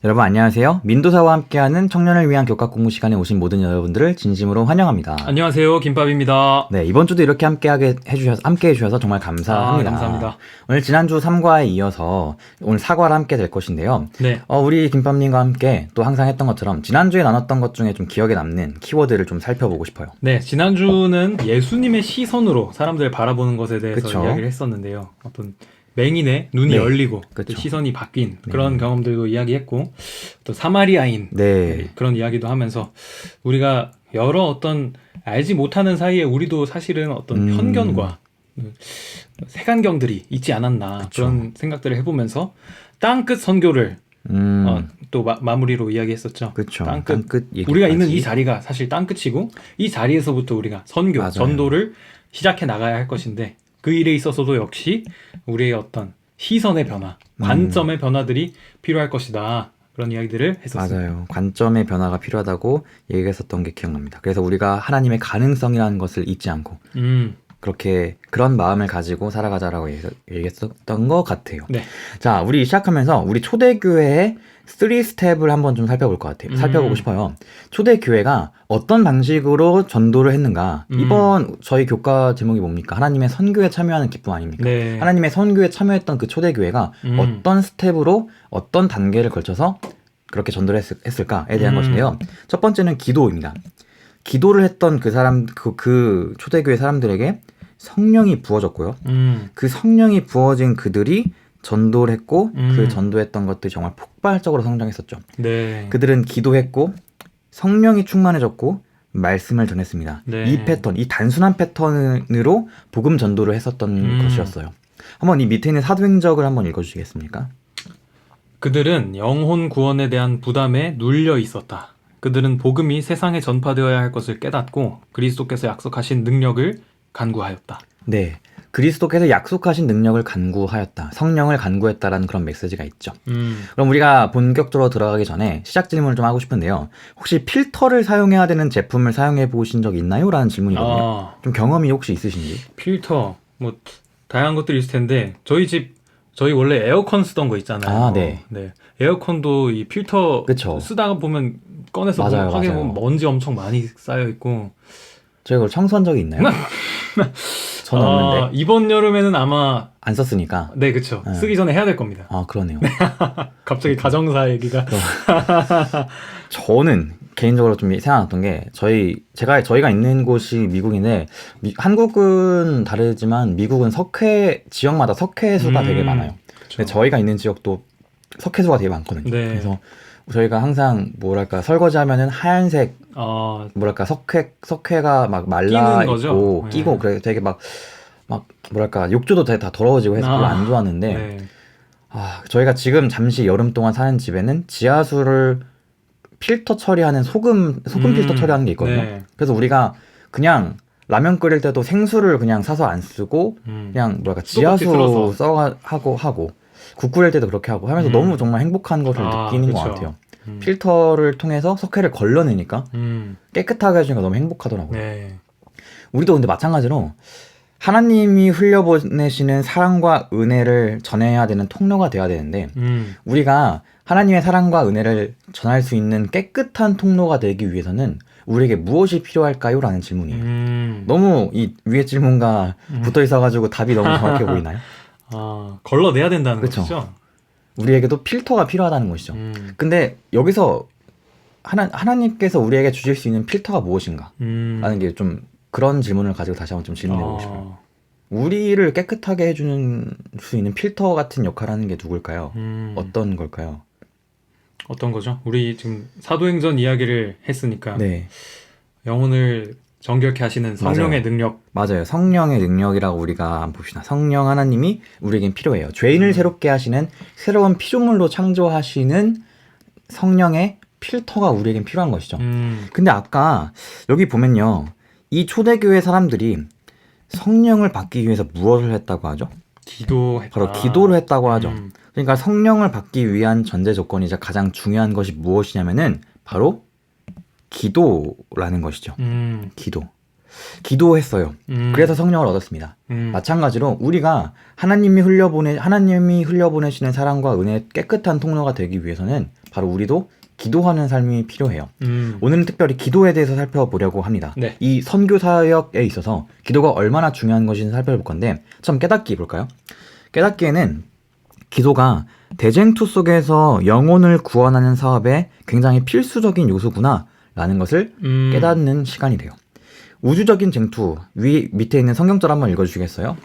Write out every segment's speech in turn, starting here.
여러분 안녕하세요. 민도사와 함께하는 청년을 위한 교과 공부 시간에 오신 모든 여러분들을 진심으로 환영합니다. 안녕하세요, 김밥입니다. 네, 이번 주도 이렇게 함께 해주셔서 정말 감사합니다. 감사합니다. 오늘 지난주 3과에 이어서 오늘 4과를 함께 될 것인데요. 네. 우리 김밥님과 함께 또 항상 했던 것처럼 지난주에 나눴던 것 중에 좀 기억에 남는 키워드를 좀 살펴보고 싶어요. 네, 지난주는 예수님의 시선으로 사람들을 바라보는 것에 대해서 그쵸. 이야기를 했었는데요. 어떤 맹인의 눈이 네, 열리고 그쵸. 또 시선이 바뀐 그런 경험들도 이야기했고, 또 사마리아인 네. 그런 이야기도 하면서 우리가 여러 어떤 알지 못하는 사이에 우리도 사실은 어떤 편견과 색안경들이 있지 않았나, 그쵸. 그런 생각들을 해보면서 땅끝 선교를 또 마무리로 이야기했었죠. 그쵸. 땅끝 얘기까지. 우리가 있는 이 자리가 사실 땅끝이고, 이 자리에서부터 우리가 선교, 맞아요. 전도를 시작해 나가야 할 것인데, 그 일에 있어서도 역시 우리의 어떤 시선의 변화, 관점의 변화들이 필요할 것이다. 그런 이야기들을 했었습니다. 맞아요. 관점의 변화가 필요하다고 얘기했었던 게 기억납니다. 그래서 우리가 하나님의 가능성이라는 것을 잊지 않고 그렇게 그런 마음을 가지고 살아가자라고 얘기했었던 것 같아요. 네. 자, 우리 시작하면서 우리 초대교회의 3스텝을 한번 좀 살펴볼 것 같아요. 살펴보고 싶어요. 초대교회가 어떤 방식으로 전도를 했는가. 이번 저희 교과 제목이 뭡니까? 하나님의 선교에 참여하는 기쁨 아닙니까? 네. 하나님의 선교에 참여했던 그 초대교회가 어떤 스텝으로 어떤 단계를 걸쳐서 그렇게 전도를 했을까에 대한 것인데요. 첫 번째는 기도입니다. 기도를 했던 그 사람, 그 초대교회 사람들에게 성령이 부어졌고요. 그 성령이 부어진 그들이 전도를 했고 그 전도했던 것들이 정말 폭발적으로 성장했었죠. 네. 그들은 기도했고 성령이 충만해졌고 말씀을 전했습니다. 네. 이 패턴, 이 단순한 패턴으로 복음 전도를 했었던 것이었어요. 한번 이 밑에 있는 사도행적을 한번 읽어주시겠습니까? 그들은 영혼 구원에 대한 부담에 눌려 있었다. 그들은 복음이 세상에 전파되어야 할 것을 깨닫고 그리스도께서 약속하신 능력을 간구하였다. 네, 그리스도께서 약속하신 능력을 간구하였다. 성령을 간구했다라는 그런 메시지가 있죠. 그럼 우리가 본격적으로 들어가기 전에 시작 질문을 좀 하고 싶은데요. 혹시 필터를 사용해야 되는 제품을 사용해 보신 적 있나요? 라는 질문이거든요. 좀 경험이 혹시 있으신지? 필터, 뭐 다양한 것들이 있을 텐데 저희 원래 에어컨 쓰던 거 있잖아요. 네. 에어컨도 이 필터 그쵸. 쓰다가 보면 꺼내서 맞아요, 확인해 보면 맞아요. 먼지 엄청 많이 쌓여 있고. 저희 그걸 청소한 적이 있나요? 저는 없는데. 이번 여름에는 아마 안 썼으니까. 네, 그쵸. 쓰기 전에 해야 될 겁니다. 아, 그러네요. 갑자기 가정사 얘기가. 저는 개인적으로 좀 생각났던 게 저희가 있는 곳이 미국인데 한국은 다르지만 미국은 지역마다 석회수가 되게 많아요. 그쵸. 근데 저희가 있는 지역도 석회수가 되게 많거든요. 네. 그래서 저희가 항상 설거지하면은 하얀색 석회가 막 말라 끼는 거죠? 있고 네. 끼고 그래 되게 막 욕조도 되게 다 더러워지고 해서 별로 안 좋았는데 네. 저희가 지금 잠시 여름 동안 사는 집에는 지하수를 필터 처리하는 소금 필터 처리하는 게 있거든요. 네. 그래서 우리가 그냥 라면 끓일 때도 생수를 그냥 사서 안 쓰고 그냥 지하수 하고 국 끓일 때도 그렇게 하고 하면서 너무 정말 행복한 것을 느끼는 것 그쵸. 같아요. 필터를 통해서 석회를 걸러내니까 깨끗하게 해주니까 너무 행복하더라고요. 네. 우리도 근데 마찬가지로 하나님이 흘려보내시는 사랑과 은혜를 전해야 되는 통로가 돼야 되는데 우리가 하나님의 사랑과 은혜를 전할 수 있는 깨끗한 통로가 되기 위해서는 우리에게 무엇이 필요할까요? 라는 질문이에요. 너무 이 위에 질문과 붙어 있어가지고 답이 너무 정확해 보이나요? 걸러내야 된다는 그쵸. 거죠? 우리에게도 필터가 필요하다는 것이죠. 근데 여기서 하나님께서 우리에게 주실 수 있는 필터가 무엇인가? 라는 게 좀 그런 질문을 가지고 다시 한번 좀 질문해보고 싶어요. 우리를 깨끗하게 해주는 수 있는 필터 같은 역할을 하는 게 누굴까요? 어떤 걸까요? 어떤 거죠? 우리 지금 사도행전 이야기를 했으니까 네, 영혼을 정결케 하시는 성령의 능력. 맞아요. 성령의 능력이라고 우리가 한번 봅시다. 성령 하나님이 우리에겐 필요해요. 죄인을 새롭게 하시는 새로운 피조물로 창조하시는 성령의 필터가 우리에겐 필요한 것이죠. 근데 아까 여기 보면요. 이 초대교회 사람들이 성령을 받기 위해서 무엇을 했다고 하죠? 기도했다. 바로 기도를 했다고 하죠. 그러니까 성령을 받기 위한 전제 조건이자 가장 중요한 것이 무엇이냐면은 바로 기도라는 것이죠. 기도. 기도했어요. 그래서 성령을 얻었습니다. 마찬가지로 우리가 하나님이 흘려보내시는 사랑과 은혜의 깨끗한 통로가 되기 위해서는 바로 우리도 기도하는 삶이 필요해요. 오늘은 특별히 기도에 대해서 살펴보려고 합니다. 네. 이 선교 사역에 있어서 기도가 얼마나 중요한 것인지 살펴볼 건데, 처음 깨닫기 볼까요? 깨닫기에는 기도가 대쟁투 속에서 영혼을 구원하는 사업에 굉장히 필수적인 요소구나 라는 것을 깨닫는 시간이 돼요. 우주적인 쟁투, 밑에 있는 성경절 한번 읽어주시겠어요?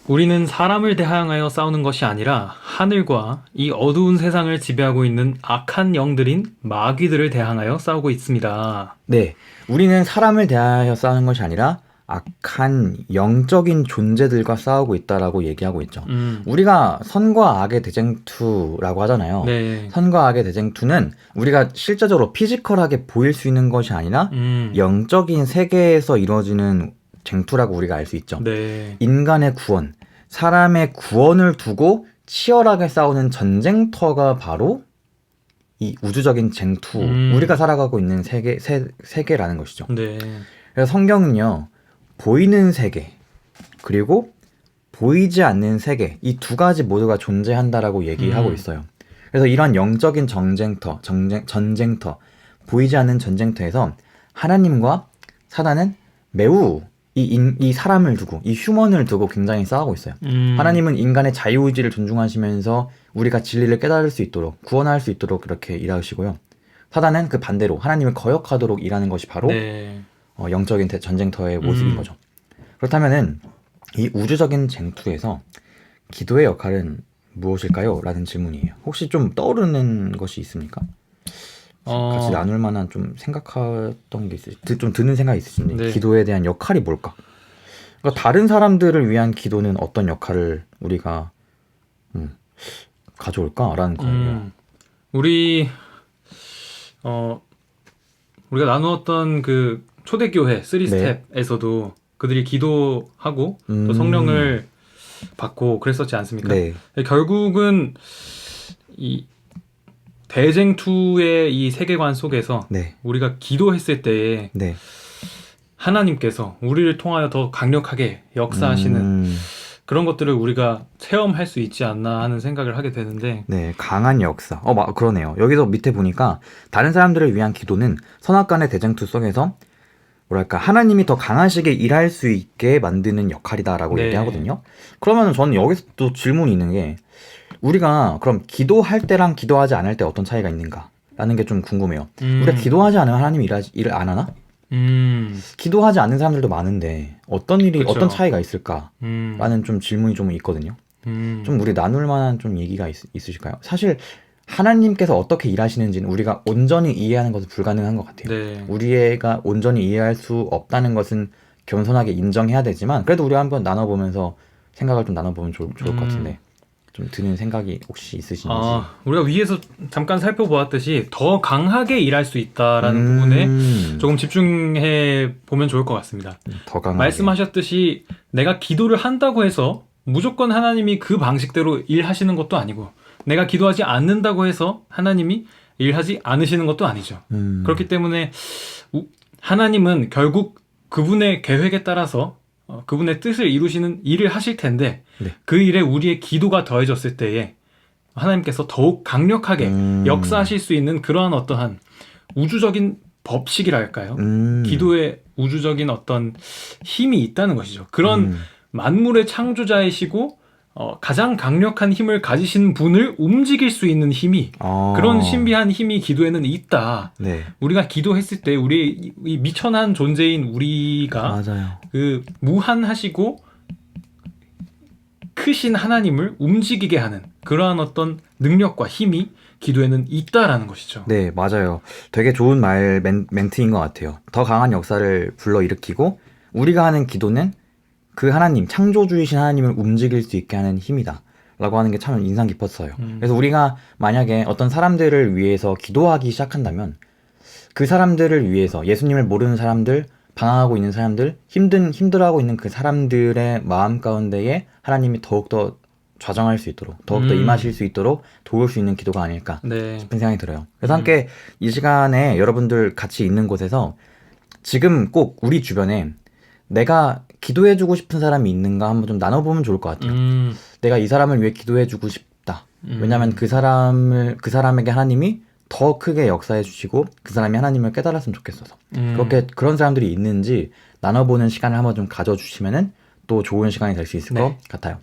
우리는 사람을 대항하여 싸우는 것이 아니라 하늘과 이 어두운 세상을 지배하고 있는 악한 영들인 마귀들을 대항하여 싸우고 있습니다. 네, 우리는 사람을 대하여 싸우는 것이 아니라 악한 영적인 존재들과 싸우고 있다라고 얘기하고 있죠. 우리가 선과 악의 대쟁투라고 하잖아요. 네. 선과 악의 대쟁투는 우리가 실제적으로 피지컬하게 보일 수 있는 것이 아니라 영적인 세계에서 이루어지는 쟁투라고 우리가 알 수 있죠. 네. 인간의 구원, 사람의 구원을 두고 치열하게 싸우는 전쟁터가 바로 이 우주적인 쟁투, 우리가 살아가고 있는 세계라는 것이죠. 네. 그래서 성경은요, 보이는 세계 그리고 보이지 않는 세계, 이 두 가지 모두가 존재한다라고 얘기하고 있어요. 그래서 이런 영적인 전쟁터, 보이지 않는 전쟁터에서 하나님과 사단은 매우 이 사람을 두고, 이 휴먼을 두고 굉장히 싸우고 있어요. 하나님은 인간의 자유의지를 존중하시면서 우리가 진리를 깨달을 수 있도록, 구원할 수 있도록 그렇게 일하시고요. 사단은 그 반대로 하나님을 거역하도록 일하는 것이 바로 네. 영적인 전쟁터의 모습인 거죠. 그렇다면은 이 우주적인 쟁투에서 기도의 역할은 무엇일까요? 라는 질문이에요. 혹시 좀 떠오르는 것이 있습니까? 같이 나눌 만한 좀 생각했던 게 좀 드는 생각이 있으신지. 네. 기도에 대한 역할이 뭘까? 그러니까 다른 사람들을 위한 기도는 어떤 역할을 우리가 가져올까라는 거예요. 우리가 나누었던 그 초대교회 3스텝에서도 그들이 기도하고 또 성령을 받고 그랬었지 않습니까? 네. 결국은 이 대쟁투의 이 세계관 속에서 네. 우리가 기도했을 때에 네. 하나님께서 우리를 통하여 더 강력하게 역사하시는 그런 것들을 우리가 체험할 수 있지 않나 하는 생각을 하게 되는데, 네, 강한 역사. 그러네요. 여기서 밑에 보니까 다른 사람들을 위한 기도는 선악간의 대쟁투 속에서 뭐랄까 하나님이 더 강하시게 일할 수 있게 만드는 역할이다라고 네. 얘기하거든요. 그러면 저는 여기서 또 질문이 있는 게, 우리가 그럼 기도할 때랑 기도하지 않을 때 어떤 차이가 있는가라는 게 좀 궁금해요. 우리가 기도하지 않으면 하나님이 일을 안 하나? 기도하지 않는 사람들도 많은데 그쵸. 어떤 차이가 있을까라는 좀 질문이 좀 있거든요. 좀 우리 나눌 만한 좀 얘기가 있으실까요? 사실 하나님께서 어떻게 일하시는지는 우리가 온전히 이해하는 것은 불가능한 것 같아요. 네. 우리가 온전히 이해할 수 없다는 것은 겸손하게 인정해야 되지만, 그래도 우리가 한번 나눠보면서 생각을 좀 나눠보면 좋을 것 같은데, 좀 드는 생각이 혹시 있으신지. 우리가 위에서 잠깐 살펴보았듯이 더 강하게 일할 수 있다라는 부분에 조금 집중해 보면 좋을 것 같습니다. 더 강하게. 말씀하셨듯이 내가 기도를 한다고 해서 무조건 하나님이 그 방식대로 일하시는 것도 아니고, 내가 기도하지 않는다고 해서 하나님이 일하지 않으시는 것도 아니죠. 그렇기 때문에 하나님은 결국 그분의 계획에 따라서 그분의 뜻을 이루시는 일을 하실 텐데, 네. 그 일에 우리의 기도가 더해졌을 때에 하나님께서 더욱 강력하게 역사하실 수 있는 그러한 어떠한 우주적인 법칙이랄까요? 기도에 우주적인 어떤 힘이 있다는 것이죠. 그런 만물의 창조자이시고 가장 강력한 힘을 가지신 분을 움직일 수 있는 힘이, 그런 신비한 힘이 기도에는 있다. 네. 우리가 기도했을 때 우리 이 미천한 존재인 우리가 맞아요. 그 무한하시고 크신 하나님을 움직이게 하는 그러한 어떤 능력과 힘이 기도에는 있다라는 것이죠. 네, 맞아요. 되게 좋은 멘트인 것 같아요. 더 강한 역사를 불러일으키고, 우리가 하는 기도는 그 하나님, 창조주이신 하나님을 움직일 수 있게 하는 힘이다 라고 하는 게 참 인상 깊었어요. 그래서 우리가 만약에 어떤 사람들을 위해서 기도하기 시작한다면, 그 사람들을 위해서 예수님을 모르는 사람들, 방황하고 있는 사람들, 힘들어하고 있는 그 사람들의 마음 가운데에 하나님이 더욱더 좌정할 수 있도록, 더욱더 임하실 수 있도록 도울 수 있는 기도가 아닐까 네. 싶은 생각이 들어요. 그래서 함께 이 시간에 여러분들 같이 있는 곳에서 지금 꼭 우리 주변에 내가 기도해주고 싶은 사람이 있는가 한번 좀 나눠보면 좋을 것 같아요. 내가 이 사람을 위해 기도해주고 싶다. 왜냐하면 그 사람에게 하나님이 더 크게 역사해 주시고 그 사람이 하나님을 깨달았으면 좋겠어서 그렇게 그런 사람들이 있는지 나눠보는 시간을 한번 좀 가져주시면은 또 좋은 시간이 될 수 있을 것 같아요.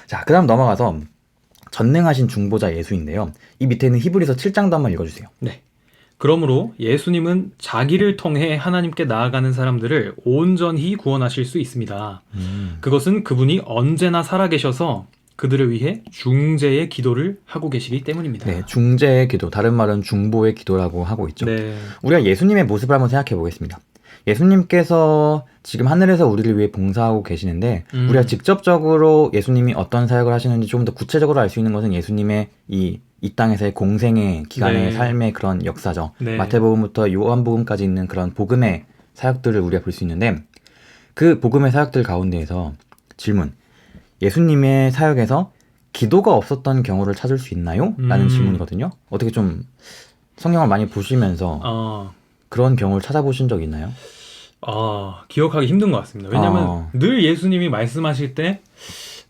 자, 그다음 넘어가서 전능하신 중보자 예수인데요. 이 밑에 있는 히브리서 7장도 한번 읽어주세요. 네. 그러므로 예수님은 자기를 통해 하나님께 나아가는 사람들을 온전히 구원하실 수 있습니다. 그것은 그분이 언제나 살아계셔서 그들을 위해 중재의 기도를 하고 계시기 때문입니다. 네, 중재의 기도, 다른 말은 중보의 기도라고 하고 있죠. 네. 우리가 예수님의 모습을 한번 생각해 보겠습니다. 예수님께서 지금 하늘에서 우리를 위해 봉사하고 계시는데 우리가 직접적으로 예수님이 어떤 사역을 하시는지 좀 더 구체적으로 알 수 있는 것은 예수님의 이 땅에서의 공생의 기간의 네. 삶의 그런 역사죠. 네. 마태복음부터 요한복음까지 있는 그런 복음의 사역들을 우리가 볼 수 있는데 그 복음의 사역들 가운데에서 질문, 예수님의 사역에서 기도가 없었던 경우를 찾을 수 있나요? 라는 질문이거든요. 어떻게 좀 성경을 많이 보시면서 그런 경우를 찾아보신 적 있나요? 기억하기 힘든 것 같습니다. 왜냐하면 늘 예수님이 말씀하실 때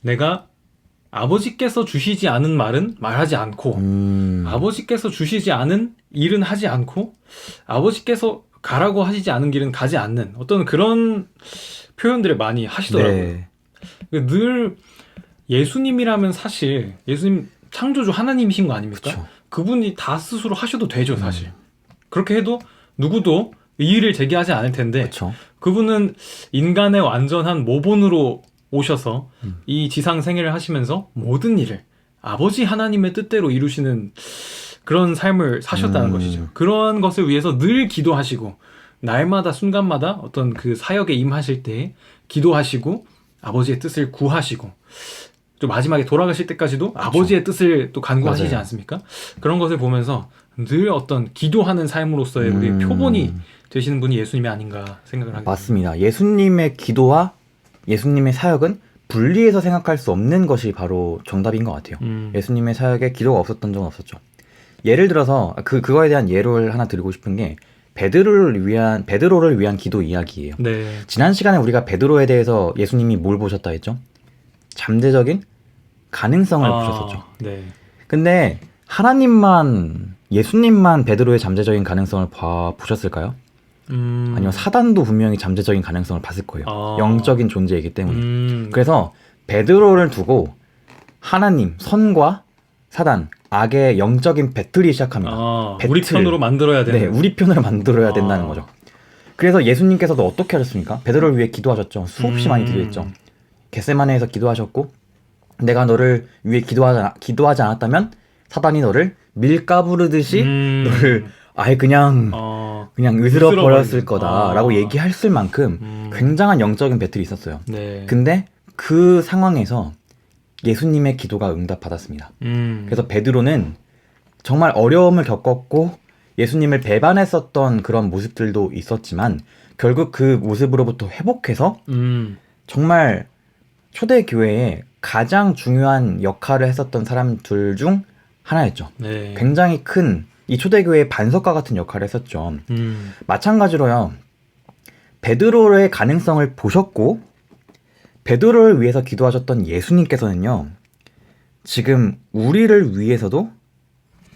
내가 아버지께서 주시지 않은 말은 말하지 않고 아버지께서 주시지 않은 일은 하지 않고 아버지께서 가라고 하시지 않은 길은 가지 않는 어떤 그런 표현들을 많이 하시더라고요. 네. 늘 예수님이라면 사실 예수님 창조주 하나님이신 거 아닙니까? 그쵸. 그분이 다 스스로 하셔도 되죠, 사실. 그렇게 해도 누구도 이의를 제기하지 않을 텐데 그쵸. 그분은 인간의 완전한 모본으로 오셔서 이 지상 생애를 하시면서 모든 일을 아버지 하나님의 뜻대로 이루시는 그런 삶을 사셨다는 것이죠. 그런 것을 위해서 늘 기도하시고 날마다 순간마다 어떤 그 사역에 임하실 때 기도하시고 아버지의 뜻을 구하시고 또 마지막에 돌아가실 때까지도 그렇죠. 아버지의 뜻을 또 간구하시지 맞아요. 않습니까? 그런 것을 보면서 늘 어떤 기도하는 삶으로서의 우리의 표본이 되시는 분이 예수님이 아닌가 생각을 하게 맞습니다. 예수님의 기도와 예수님의 사역은 분리해서 생각할 수 없는 것이 바로 정답인 것 같아요. 예수님의 사역에 기도가 없었던 적은 없었죠. 예를 들어서 그거에 대한 예를 하나 드리고 싶은 게 베드로를 위한 기도 이야기예요. 네. 지난 시간에 우리가 베드로에 대해서 예수님이 뭘 보셨다 했죠? 잠재적인 가능성을 보셨었죠. 네. 근데 예수님만 베드로의 잠재적인 가능성을 보셨을까요? 아니면 사단도 분명히 잠재적인 가능성을 봤을 거예요. 영적인 존재이기 때문에. 그래서 베드로를 두고 하나님, 선과 사단, 악의 영적인 배틀이 시작합니다. 우리 편으로 만들어야 되는. 네, 우리 편으로 만들어야 된다는 거죠. 그래서 예수님께서도 어떻게 하셨습니까? 베드로를 위해 기도하셨죠. 수없이 많이 기도했죠. 겟세마네에서 기도하셨고 내가 너를 위해 기도하지 않았다면 사단이 너를 밀가부르듯이 너를 아예 그냥 으스러 버렸을 거다라고 얘기했을 만큼 굉장한 영적인 배틀이 있었어요. 네. 근데 그 상황에서 예수님의 기도가 응답받았습니다. 그래서 베드로는 정말 어려움을 겪었고 예수님을 배반했었던 그런 모습들도 있었지만 결국 그 모습으로부터 회복해서 정말 초대교회에 가장 중요한 역할을 했었던 사람들 중 하나였죠. 네. 굉장히 큰 이 초대교회의 반석과 같은 역할을 했었죠. 마찬가지로요. 베드로의 가능성을 보셨고 베드로를 위해서 기도하셨던 예수님께서는요. 지금 우리를 위해서도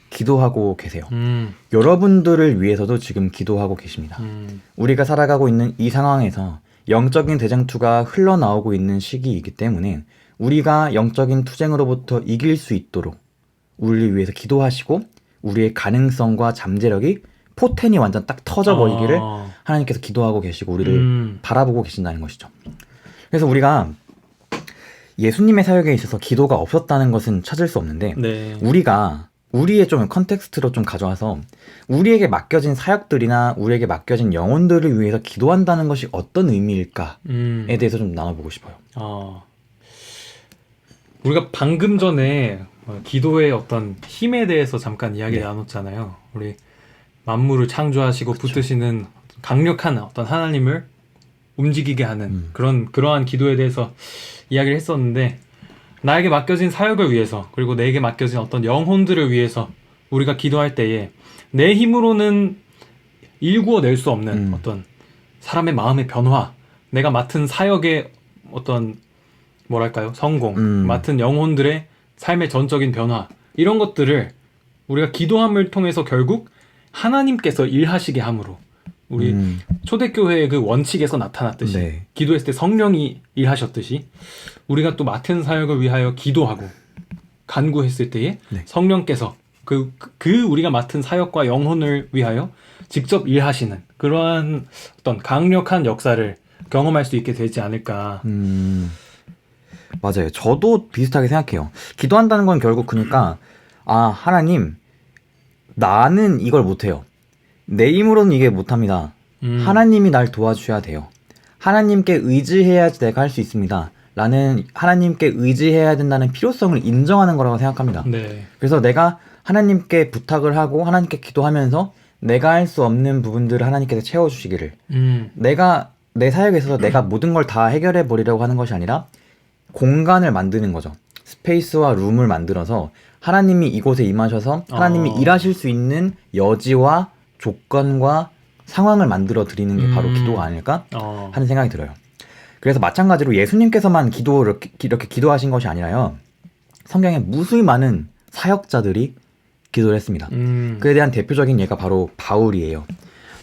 기도하고 계세요. 여러분들을 위해서도 지금 기도하고 계십니다. 우리가 살아가고 있는 이 상황에서 영적인 대쟁투가 흘러나오고 있는 시기이기 때문에 우리가 영적인 투쟁으로부터 이길 수 있도록 우리를 위해서 기도하시고 우리의 가능성과 잠재력이 포텐이 완전 딱 터져버리기를 하나님께서 기도하고 계시고 우리를 바라보고 계신다는 것이죠. 그래서 우리가 예수님의 사역에 있어서 기도가 없었다는 것은 찾을 수 없는데 네. 우리의 좀 컨텍스트로 좀 가져와서 우리에게 맡겨진 사역들이나 우리에게 맡겨진 영혼들을 위해서 기도한다는 것이 어떤 의미일까에 대해서 좀 나눠보고 싶어요. 우리가 방금 전에 기도의 어떤 힘에 대해서 잠깐 이야기 나눴잖아요. 우리 만물을 창조하시고 붙드시는 강력한 어떤 하나님을 움직이게 하는 그러한 기도에 대해서 이야기를 했었는데 나에게 맡겨진 사역을 위해서 그리고 내게 맡겨진 어떤 영혼들을 위해서 우리가 기도할 때에 내 힘으로는 일구어낼 수 없는 어떤 사람의 마음의 변화, 내가 맡은 사역의 어떤 뭐랄까요? 성공, 맡은 영혼들의 삶의 전적인 변화 이런 것들을 우리가 기도함을 통해서 결국 하나님께서 일하시게 함으로 우리 초대교회의 그 원칙에서 나타났듯이 네. 기도했을 때 성령이 일하셨듯이 우리가 또 맡은 사역을 위하여 기도하고 간구했을 때에 네. 성령께서 그 우리가 맡은 사역과 영혼을 위하여 직접 일하시는 그러한 어떤 강력한 역사를 경험할 수 있게 되지 않을까. 맞아요. 저도 비슷하게 생각해요. 기도한다는 건 결국 그러니까 하나님 나는 이걸 못해요. 내 힘으로는 이게 못합니다. 하나님이 날 도와주셔야 돼요. 하나님께 의지해야지 내가 할 수 있습니다. 라는 하나님께 의지해야 된다는 필요성을 인정하는 거라고 생각합니다. 네. 그래서 내가 하나님께 부탁을 하고 하나님께 기도하면서 내가 할 수 없는 부분들을 하나님께서 채워주시기를 내가 내 사역에 있어서 내가 모든 걸 다 해결해 버리려고 하는 것이 아니라 공간을 만드는 거죠. 스페이스와 룸을 만들어서 하나님이 이곳에 임하셔서 하나님이 일하실 수 있는 여지와 조건과 상황을 만들어 드리는 게 바로 기도가 아닐까 하는 생각이 들어요. 그래서 마찬가지로 예수님께서만 이렇게 기도하신 것이 아니라요. 성경에 무수히 많은 사역자들이 기도를 했습니다. 그에 대한 대표적인 예가 바로 바울이에요.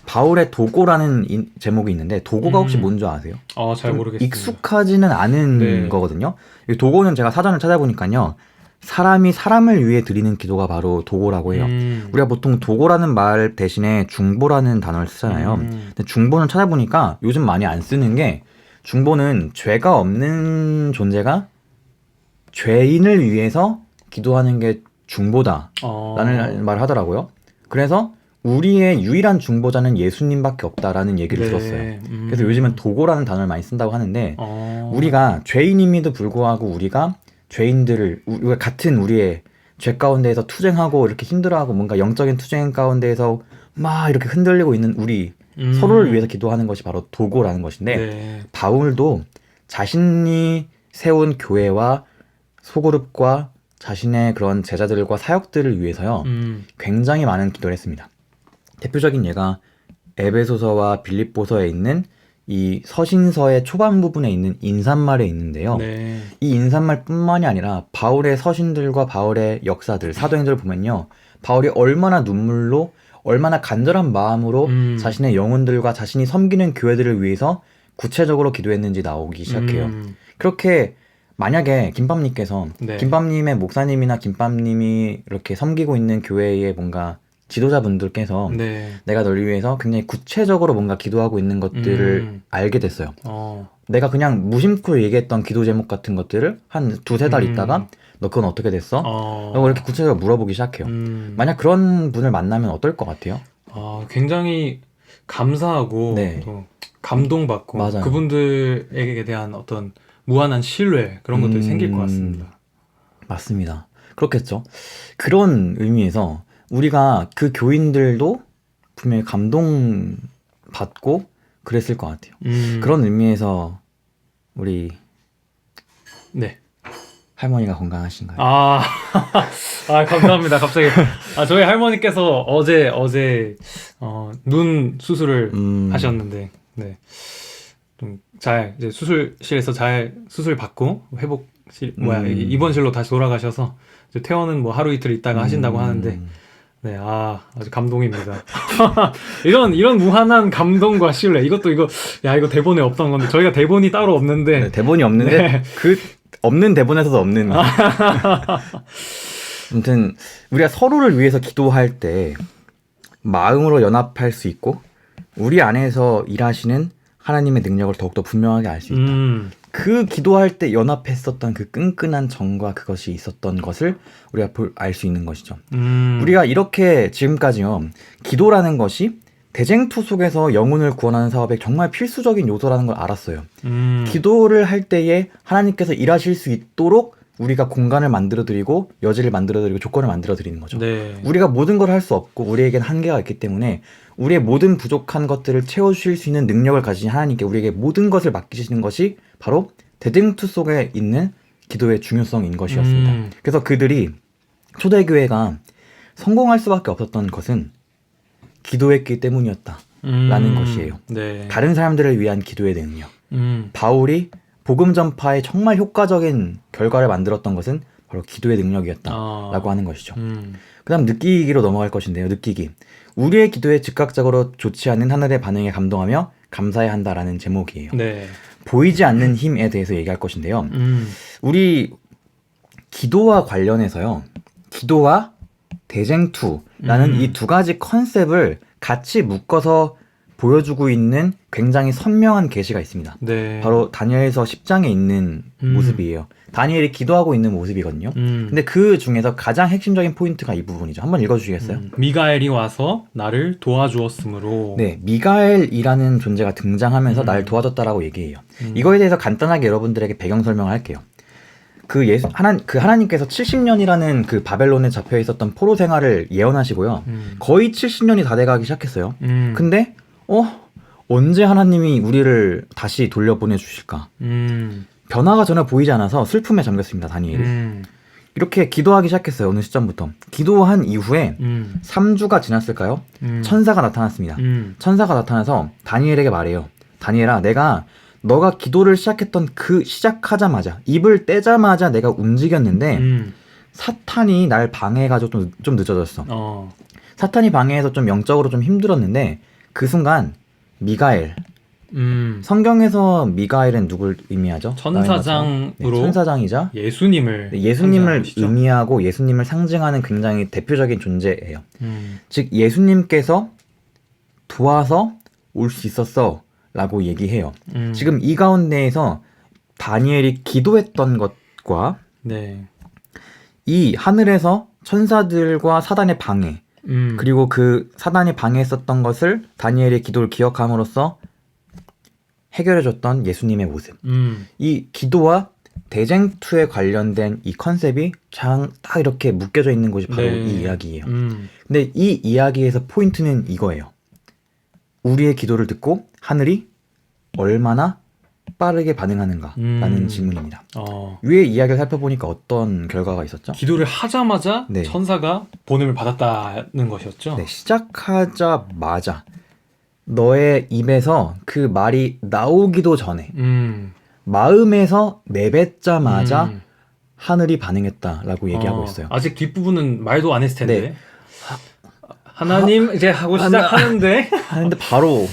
바울의 도고라는 제목이 있는데 도고가 혹시 뭔지 아세요? 잘 모르겠어요. 익숙하지는 않은 네. 거거든요. 이 도고는 제가 사전을 찾아보니까요. 사람이 사람을 위해 드리는 기도가 바로 도고라고 해요. 우리가 보통 도고라는 말 대신에 중보라는 단어를 쓰잖아요. 근데 중보는 찾아보니까 요즘 많이 안 쓰는 게 중보는 죄가 없는 존재가 죄인을 위해서 기도하는 게 중보다라는 말을 하더라고요. 그래서 우리의 유일한 중보자는 예수님밖에 없다라는 얘기를 들었어요. 그래서 요즘은 도고라는 단어를 많이 쓴다고 하는데 우리가 죄인임에도 불구하고 우리가 같은 우리의 죄 가운데에서 투쟁하고 이렇게 힘들어하고 뭔가 영적인 투쟁 가운데에서 막 이렇게 흔들리고 있는 우리 서로를 위해서 기도하는 것이 바로 도고라는 것인데 네. 바울도 자신이 세운 교회와 소그룹과 자신의 그런 제자들과 사역들을 위해서요 굉장히 많은 기도를 했습니다. 대표적인 예가 에베소서와 빌립보서에 있는 이 서신서의 초반 부분에 있는 인사말에 있는데요. 네. 이 인사말뿐만이 아니라 바울의 서신들과 바울의 역사들, 사도행전을 보면요. 바울이 얼마나 눈물로 얼마나 간절한 마음으로 자신의 영혼들과 자신이 섬기는 교회들을 위해서 구체적으로 기도했는지 나오기 시작해요. 그렇게 만약에 김밥님께서 네. 김밥님의 목사님이나 김밥님이 이렇게 섬기고 있는 교회의 뭔가 지도자분들께서 네. 내가 널 위해서 굉장히 구체적으로 뭔가 기도하고 있는 것들을 알게 됐어요. 내가 그냥 무심코 얘기했던 기도 제목 같은 것들을 한 두세 달 있다가 너 그건 어떻게 됐어? 라고 이렇게 구체적으로 물어보기 시작해요. 만약 그런 분을 만나면 어떨 것 같아요? 굉장히 감사하고 네. 또 감동받고 맞아요. 그분들에게 대한 어떤 무한한 신뢰 그런 것들이 생길 것 같습니다. 맞습니다. 그렇겠죠. 그런 의미에서 우리가 그 교인들도 분명히 감동받고 그랬을 것 같아요. 그런 의미에서 우리 네. 할머니가 건강하신가요? 감사합니다. 갑자기 저희 할머니께서 어제 눈 수술을 하셨는데 네. 좀 잘 이제 수술실에서 잘 수술 받고 입원실로 다시 돌아가셔서 이제 퇴원은 뭐 하루 이틀 있다가 하신다고 하는데 네, 아주 감동입니다. 이런 무한한 감동과 신뢰. 이거 대본에 없던 건데, 저희가 대본이 따로 없는데. 네, 대본이 없는데, 네. 그, 없는 대본에서도 없는. 아무튼, 우리가 서로를 위해서 기도할 때, 마음으로 연합할 수 있고, 우리 안에서 일하시는 하나님의 능력을 더욱더 분명하게 알 수 있다. 그 기도할 때 연합했었던 그 끈끈한 정과 그것이 있었던 것을 우리가 알 수 있는 것이죠. 우리가 이렇게 지금까지요, 기도라는 것이 대쟁투 속에서 영혼을 구원하는 사업에 정말 필수적인 요소라는 걸 알았어요. 기도를 할 때에 하나님께서 일하실 수 있도록 우리가 공간을 만들어드리고 여지를 만들어드리고 조건을 만들어드리는 거죠. 네. 우리가 모든 걸 할 수 없고 우리에겐 한계가 있기 때문에 우리의 모든 부족한 것들을 채워주실 수 있는 능력을 가지신 하나님께 우리에게 모든 것을 맡기시는 것이 바로 대쟁투 속에 있는 기도의 중요성인 것이었습니다. 그래서 그들이 초대교회가 성공할 수밖에 없었던 것은 기도했기 때문이었다라는 것이에요. 네. 다른 사람들을 위한 기도의 능력, 바울이 복음 전파에 정말 효과적인 결과를 만들었던 것은 바로 기도의 능력이었다라고 하는 것이죠. 그 다음 느끼기로 넘어갈 것인데요. 느끼기. 우리의 기도에 즉각적으로 좋지 않은 하늘의 반응에 감동하며 감사해야 한다라는 제목이에요. 네. 보이지 않는 힘에 대해서 얘기할 것인데요. 우리 기도와 관련해서요. 기도와 대쟁투라는 이 두 가지 컨셉을 같이 묶어서 보여주고 있는 굉장히 선명한 계시가 있습니다. 네. 바로 다니엘서 10장에 있는 모습이에요. 다니엘이 기도하고 있는 모습이거든요. 근데 그 중에서 가장 핵심적인 포인트가 이 부분이죠. 한번 읽어주시겠어요? 미가엘이 와서 나를 도와주었으므로. 네, 미가엘이라는 존재가 등장하면서 나를 도와줬다라고 얘기해요. 이거에 대해서 간단하게 여러분들에게 배경 설명을 할게요. 하나님께서 70년이라는 그 바벨론에 잡혀 있었던 포로 생활을 예언하시고요. 거의 70년이 다 돼가기 시작했어요. 근데 언제 하나님이 우리를 다시 돌려보내 주실까? 변화가 전혀 보이지 않아서 슬픔에 잠겼습니다. 다니엘이. 이렇게 기도하기 시작했어요. 어느 시점부터. 기도한 이후에 3주가 지났을까요? 천사가 나타났습니다. 천사가 나타나서 다니엘에게 말해요. 다니엘아, 너가 기도를 시작했던 그 시작하자마자, 입을 떼자마자 내가 움직였는데 사탄이 날 방해해가지고 좀 늦어졌어. 사탄이 방해해서 좀 영적으로 좀 힘들었는데 그 순간 미가엘, 성경에서 미가엘은 누굴 의미하죠? 천사장으로 네, 천사장이자 예수님을 의미하고 예수님을 상징하는 굉장히 대표적인 존재예요. 즉 예수님께서 도와서 올 수 있었어 라고 얘기해요. 지금 이 가운데에서 다니엘이 기도했던 것과 네. 이 하늘에서 천사들과 사단의 방해 그리고 그 사단이 방해했었던 것을 다니엘의 기도를 기억함으로써 해결해줬던 예수님의 모습. 이 기도와 대쟁투에 관련된 이 컨셉이 딱 이렇게 묶여져 있는 곳이 바로 네. 이 이야기예요. 근데 이 이야기에서 포인트는 이거예요. 우리의 기도를 듣고 하늘이 얼마나 빠르게 반응하는가라는 질문입니다. 위의 이야기를 살펴보니까 어떤 결과가 있었죠? 기도를 하자마자 네. 천사가 본음을 받았다는 것이었죠. 네, 시작하자마자 너의 입에서 그 말이 나오기도 전에 마음에서 내뱉자마자 하늘이 반응했다라고 얘기하고 있어요. 아직 뒷부분은 말도 안 했을 텐데. 네. 하나님 이제 하고 시작하는데 하는데 바로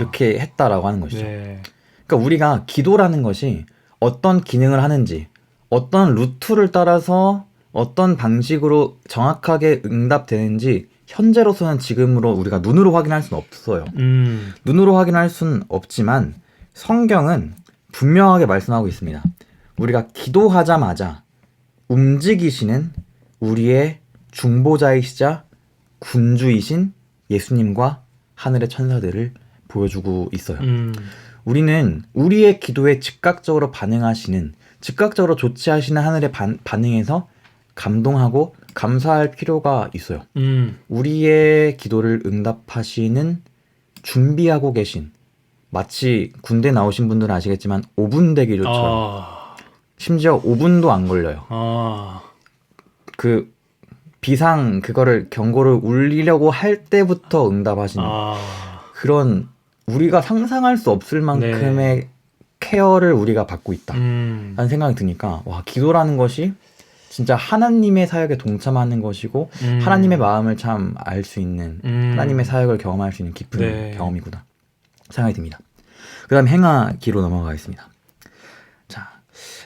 이렇게 했다라고 하는 것이죠. 네. 그러니까 우리가 기도라는 것이 어떤 기능을 하는지, 어떤 루트를 따라서 어떤 방식으로 정확하게 응답되는지 현재로서는 지금으로 우리가 눈으로 확인할 수는 없어요. 눈으로 확인할 수는 없지만 성경은 분명하게 말씀하고 있습니다. 우리가 기도하자마자 움직이시는 우리의 중보자이시자 군주이신 예수님과 하늘의 천사들을 보여주고 있어요. 우리는 우리의 기도에 즉각적으로 반응하시는, 즉각적으로 조치하시는 하늘의 반응에서 감동하고 감사할 필요가 있어요. 우리의 기도를 응답하시는 준비하고 계신, 마치 군대 나오신 분들은 아시겠지만 5분 대기조처럼 심지어 5분도 안 걸려요. 그 비상 그거를 경고를 울리려고 할 때부터 응답하시는 그런 우리가 상상할 수 없을 만큼의 네. 케어를 우리가 받고 있다 라는 생각이 드니까 와, 기도라는 것이 진짜 하나님의 사역에 동참하는 것이고 하나님의 마음을 참 알 수 있는 하나님의 사역을 경험할 수 있는 깊은 네. 경험이구나 생각이 듭니다. 그 다음 행하기로 넘어가겠습니다. 자,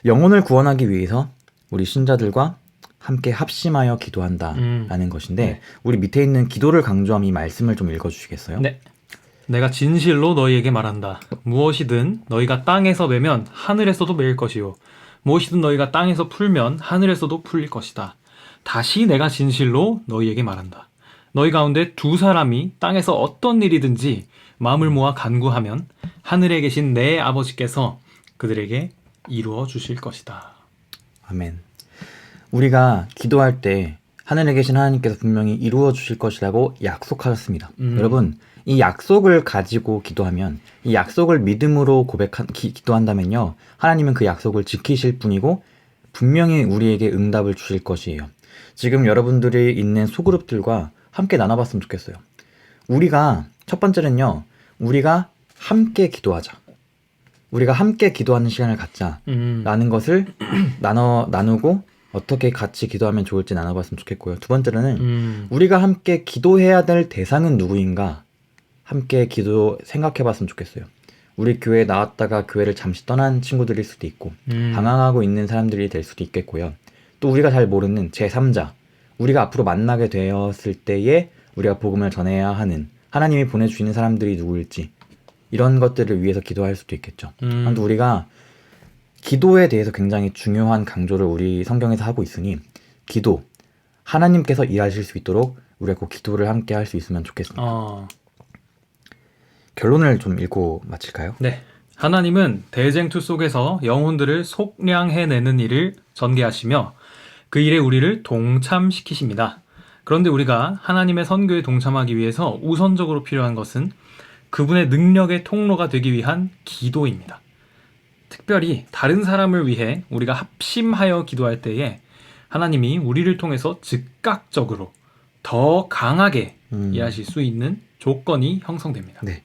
영혼을 구원하기 위해서 우리 신자들과 함께 합심하여 기도한다라는 것인데 네. 우리 밑에 있는 기도를 강조한 이 말씀을 좀 읽어주시겠어요? 네. 내가 진실로 너희에게 말한다. 무엇이든 너희가 땅에서 매면 하늘에서도 매일 것이요. 무엇이든 너희가 땅에서 풀면 하늘에서도 풀릴 것이다. 다시 내가 진실로 너희에게 말한다. 너희 가운데 두 사람이 땅에서 어떤 일이든지 마음을 모아 간구하면 하늘에 계신 내 아버지께서 그들에게 이루어 주실 것이다. 아멘. 우리가 기도할 때 하늘에 계신 하나님께서 분명히 이루어 주실 것이라고 약속하셨습니다. 여러분, 이 약속을 가지고 기도하면, 이 약속을 믿음으로 기도한다면요, 하나님은 그 약속을 지키실 분이고 분명히 우리에게 응답을 주실 것이에요. 지금 여러분들이 있는 소그룹들과 함께 나눠봤으면 좋겠어요. 우리가 첫 번째는요, 우리가 함께 기도하자. 우리가 함께 기도하는 시간을 갖자라는 것을 나누고 어떻게 같이 기도하면 좋을지 나눠봤으면 좋겠고요. 두 번째로는 우리가 함께 기도해야 될 대상은 누구인가 함께 기도 생각해봤으면 좋겠어요. 우리 교회에 나왔다가 교회를 잠시 떠난 친구들일 수도 있고 방황하고 있는 사람들이 될 수도 있겠고요. 또 우리가 잘 모르는 제3자, 우리가 앞으로 만나게 되었을 때에 우리가 복음을 전해야 하는 하나님이 보내주시는 사람들이 누구일지 이런 것들을 위해서 기도할 수도 있겠죠. 또 우리가 기도에 대해서 굉장히 중요한 강조를 우리 성경에서 하고 있으니 기도, 하나님께서 일하실 수 있도록 우리가 꼭 기도를 함께 할 수 있으면 좋겠습니다. 결론을 좀 읽고 마칠까요? 네. 하나님은 대쟁투 속에서 영혼들을 속량해내는 일을 전개하시며 그 일에 우리를 동참시키십니다. 그런데 우리가 하나님의 선교에 동참하기 위해서 우선적으로 필요한 것은 그분의 능력의 통로가 되기 위한 기도입니다. 특별히 다른 사람을 위해 우리가 합심하여 기도할 때에 하나님이 우리를 통해서 즉각적으로 더 강하게 일하실 수 있는 조건이 형성됩니다. 네.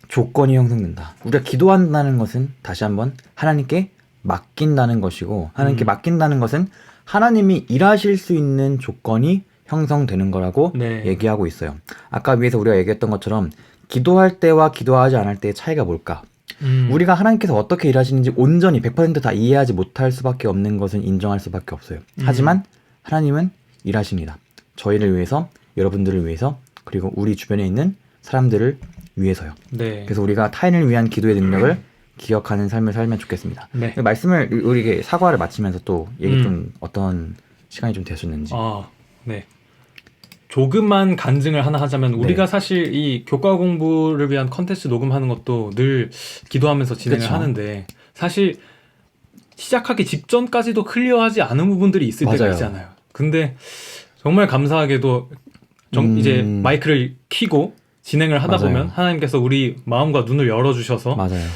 조건이 형성된다. 우리가 기도한다는 것은 다시 한번 하나님께 맡긴다는 것이고 하나님께 맡긴다는 것은 하나님이 일하실 수 있는 조건이 형성되는 거라고 네. 얘기하고 있어요. 아까 위에서 우리가 얘기했던 것처럼 기도할 때와 기도하지 않을 때의 차이가 뭘까? 우리가 하나님께서 어떻게 일하시는지 온전히 100% 다 이해하지 못할 수밖에 없는 것은 인정할 수밖에 없어요. 하지만 하나님은 일하십니다. 저희를 위해서, 여러분들을 위해서, 그리고 우리 주변에 있는 사람들을 위해서요. 네. 그래서 우리가 타인을 위한 기도의 능력을 기억하는 삶을 살면 좋겠습니다. 네. 말씀을 우리 사과를 마치면서 또 얘기 좀 어떤 시간이 좀 되셨는지. 네. 조금만 간증을 하나 하자면 우리가 사실 이 교과 공부를 위한 컨텐츠 녹음하는 것도 늘 기도하면서 진행을 그쵸. 하는데 사실 시작하기 직전까지도 클리어하지 않은 부분들이 있을 때가 맞아요. 있잖아요. 근데 정말 감사하게도 이제 마이크를 켜고 진행을 하다 맞아요. 보면 하나님께서 우리 마음과 눈을 열어주셔서 맞아요.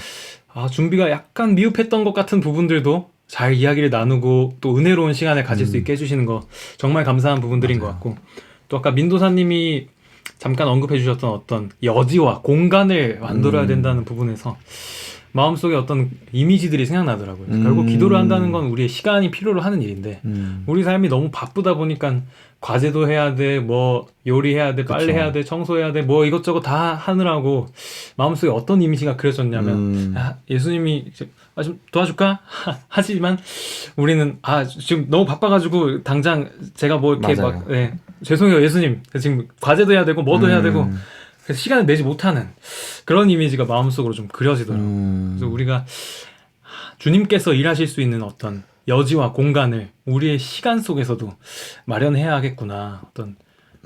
준비가 약간 미흡했던 것 같은 부분들도 잘 이야기를 나누고 또 은혜로운 시간을 가질 수 있게 해주시는 거 정말 감사한 부분들인 것 같고 또 아까 민도사님이 잠깐 언급해 주셨던 어떤 여지와 공간을 만들어야 된다는 부분에서 마음속에 어떤 이미지들이 생각나더라고요. 결국 기도를 한다는 건 우리의 시간이 필요로 하는 일인데 우리 삶이 너무 바쁘다 보니까 과제도 해야 돼, 뭐 요리해야 돼, 빨래해야 돼, 청소해야 돼, 뭐 이것저것 다 하느라고 마음속에 어떤 이미지가 그려졌냐면 예수님이 좀 도와줄까? 하지만 우리는 지금 너무 바빠가지고 당장 제가 뭐 이렇게 맞아요. 막 죄송해요 예수님 지금 과제도 해야 되고 뭐도 해야 되고 그래서 시간을 내지 못하는 그런 이미지가 마음속으로 좀 그려지더라고요. 그래서 우리가 주님께서 일하실 수 있는 어떤 여지와 공간을 우리의 시간 속에서도 마련해야 하겠구나.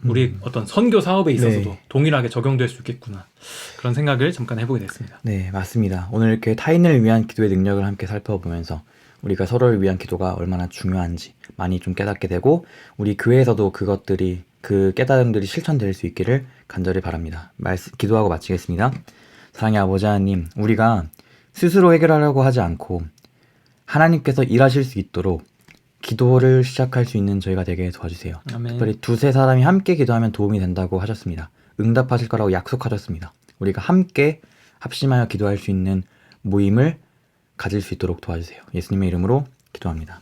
우리 어떤 선교 사업에 있어서도 동일하게 적용될 수 있겠구나. 그런 생각을 잠깐 해보게 됐습니다. 네, 맞습니다. 오늘 이렇게 타인을 위한 기도의 능력을 함께 살펴보면서 우리가 서로를 위한 기도가 얼마나 중요한지 많이 좀 깨닫게 되고 우리 교회에서도 그 깨달음들이 실천될 수 있기를 간절히 바랍니다. 기도하고 마치겠습니다. 사랑의 아버지 하나님, 우리가 스스로 해결하려고 하지 않고 하나님께서 일하실 수 있도록 기도를 시작할 수 있는 저희가 되게 도와주세요. 아멘. 특별히 두세 사람이 함께 기도하면 도움이 된다고 하셨습니다. 응답하실 거라고 약속하셨습니다. 우리가 함께 합심하여 기도할 수 있는 모임을 가질 수 있도록 도와주세요. 예수님의 이름으로 기도합니다.